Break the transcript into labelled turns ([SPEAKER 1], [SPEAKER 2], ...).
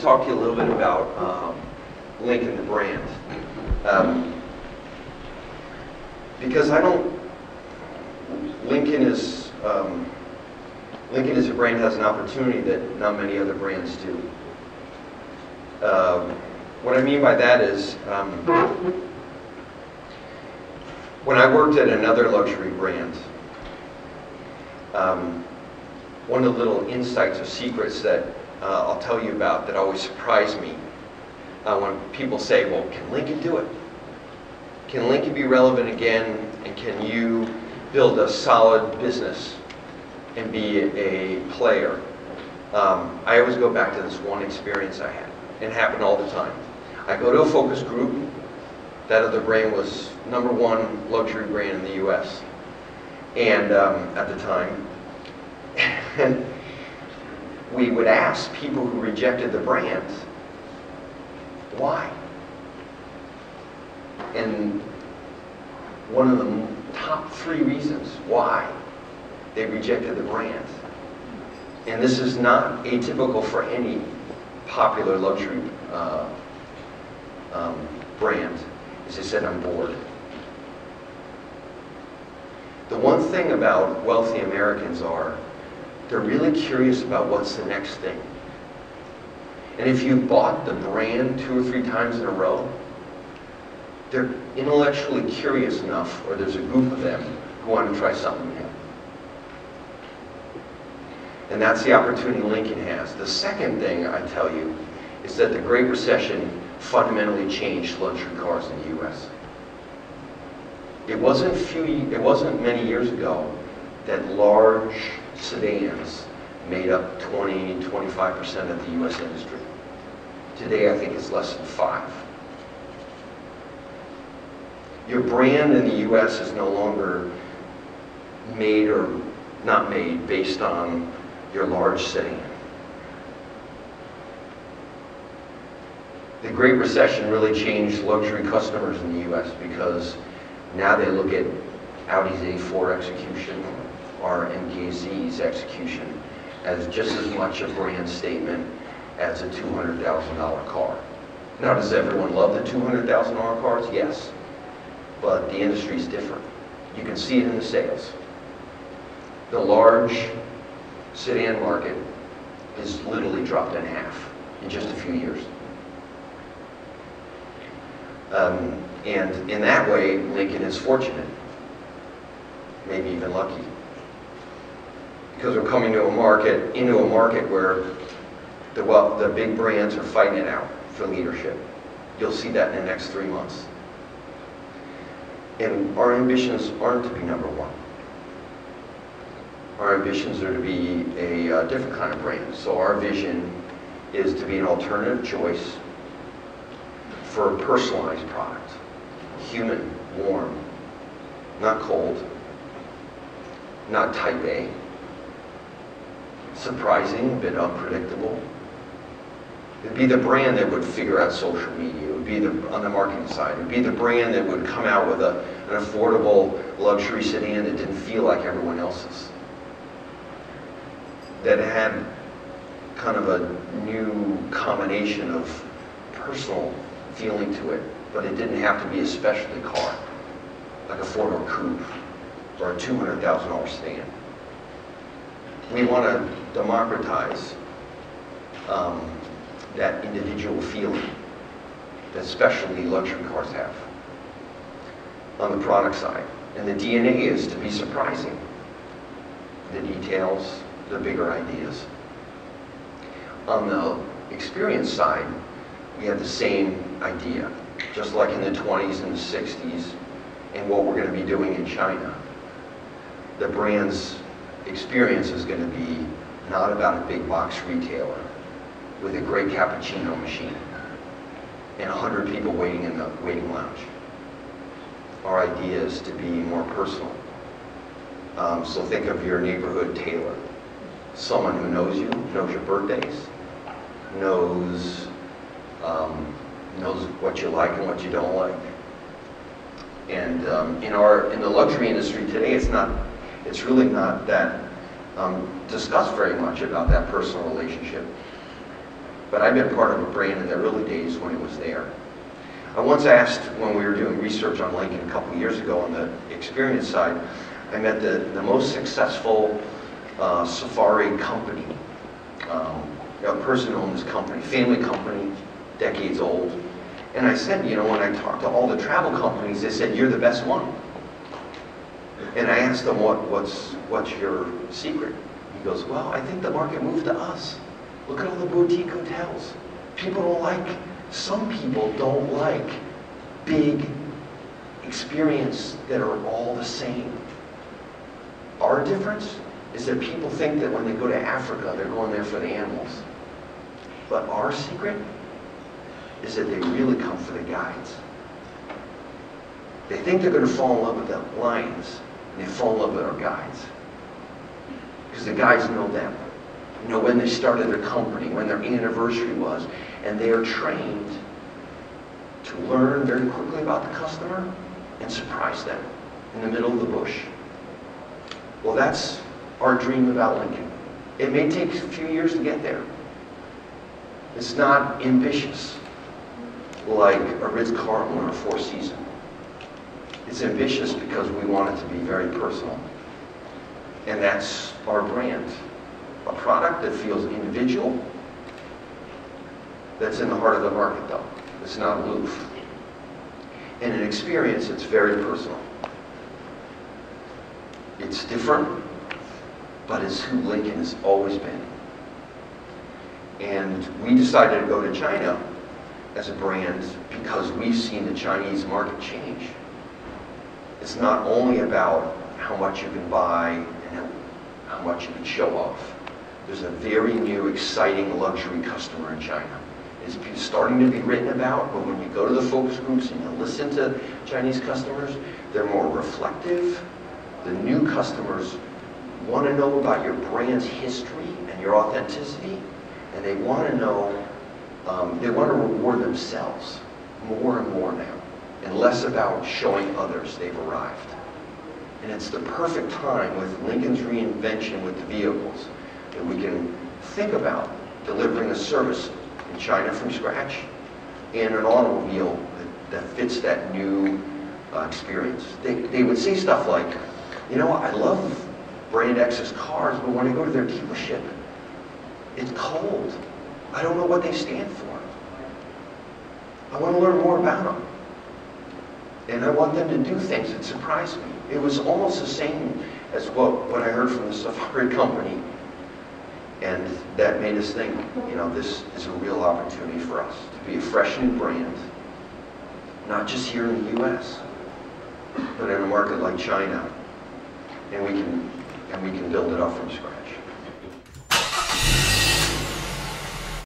[SPEAKER 1] talk to you a little bit about Lincoln the brand. Because I don't, Lincoln is a brand that has an opportunity that not many other brands do. What I mean by that is, when I worked at another luxury brand, one of the little insights or secrets that I'll tell you about that always surprised me when people say, well, can Lincoln do it? Can Lincoln be relevant again, and can you build a solid business and be a player? I always go back to this one experience I had. It happened all the time. I go to a focus group. That other brand was #1 luxury brand in the US. And at the time, and we would ask people who rejected the brand, why? And one of the top 3 reasons why they rejected the brand, and this is not atypical for any popular luxury brand, is they said, I'm bored. The one thing about wealthy Americans are, they're really curious about what's the next thing. And if you bought the brand 2 or 3 times in a row, they're intellectually curious enough, or there's a group of them who want to try something new. And that's the opportunity Lincoln has. The second thing I tell you is that the Great Recession fundamentally changed luxury cars in the US. It wasn't many years ago that large sedans made up 20–25% of the US industry. Today I think it's less than 5%. Your brand in the US is no longer made or not made based on your large sedan. The Great Recession really changed luxury customers in the US because now they look at Audi's A4 execution or MKZ's execution as just as much a brand statement as a $200,000 car. Now, does everyone love the $200,000 cars? Yes. But the industry is different. You can see it in the sales. The large sedan market is literally dropped in half in just a few years. And in that way, Lincoln is fortunate, maybe even lucky, because we're coming into a market where the big brands are fighting it out for leadership. You'll see that in the next 3 months. And our ambitions aren't to be #1. Our ambitions are to be a different kind of brand. So our vision is to be an alternative choice for a personalized product. Human, warm, not cold, not type A, surprising, a bit unpredictable. It'd be the brand that would figure out social media. It would be on the marketing side. It would be the brand that would come out with an affordable luxury sedan that didn't feel like everyone else's. That had kind of a new combination of personal feeling to it, but it didn't have to be a specialty car, like a 4-door coupe or a $200,000 sedan. We want to democratize that individual feeling that specialty luxury cars have on the product side. And the DNA is to be surprising. The details, the bigger ideas. On the experience side, we have the same idea, just like in the 20s and the 60s, and what we're going to be doing in China. The brand's experience is going to be not about a big box retailer with a great cappuccino machine and 100 people waiting in the waiting lounge. Our idea is to be more personal. So think of your neighborhood tailor, someone who knows you, knows your birthdays, knows what you like and what you don't like. And in the luxury industry today, it's really not that discussed very much about that personal relationship. but I've been part of a brand in the early days when it was there. I once asked, when we were doing research on Lincoln a couple years ago on the experience side, I met the most successful safari company. A person owned this company, family company, decades old. And I said, you know, when I talked to all the travel companies, they said, you're the best one. And I asked them, what's your secret? He goes, well, I think the market moved to us. Look at all the boutique hotels. Some people don't like big experience that are all the same. Our difference is that people think that when they go to Africa, they're going there for the animals. But our secret is that they really come for the guides. They think they're going to fall in love with the lions, and they fall in love with our guides. Because the guides know them. Know when they started their company, when their anniversary was, and they are trained to learn very quickly about the customer and surprise them in the middle of the bush. Well, that's our dream about Lincoln. It may take a few years to get there. It's not ambitious like a Ritz-Carlton or a Four Seasons. It's ambitious because we want it to be very personal. And that's our brand. A product that feels individual, that's in the heart of the market though. It's not aloof. And an experience that's very personal. It's different, but it's who Lincoln has always been. And we decided to go to China as a brand because we've seen the Chinese market change. It's not only about how much you can buy and how much you can show off. There's a very new, exciting luxury customer in China. It's starting to be written about, but when you go to the focus groups and you listen to Chinese customers, they're more reflective. The new customers want to know about your brand's history and your authenticity, and they want to know, they want to reward themselves more and more now, and less about showing others they've arrived. And it's the perfect time with Lincoln's reinvention with the vehicles that we can think about delivering a service in China from scratch and an automobile that fits that new experience. They would say stuff like, you know, I love Brand X's cars, but when I go to their dealership, it's cold. I don't know what they stand for. I want to learn more about them. And I want them to do things that surprise me. It was almost the same as what I heard from the Safari company. And that made us think, you know, this is a real opportunity for us to be a fresh new brand, not just here in the US, but in a market like China. And we can build it up from scratch.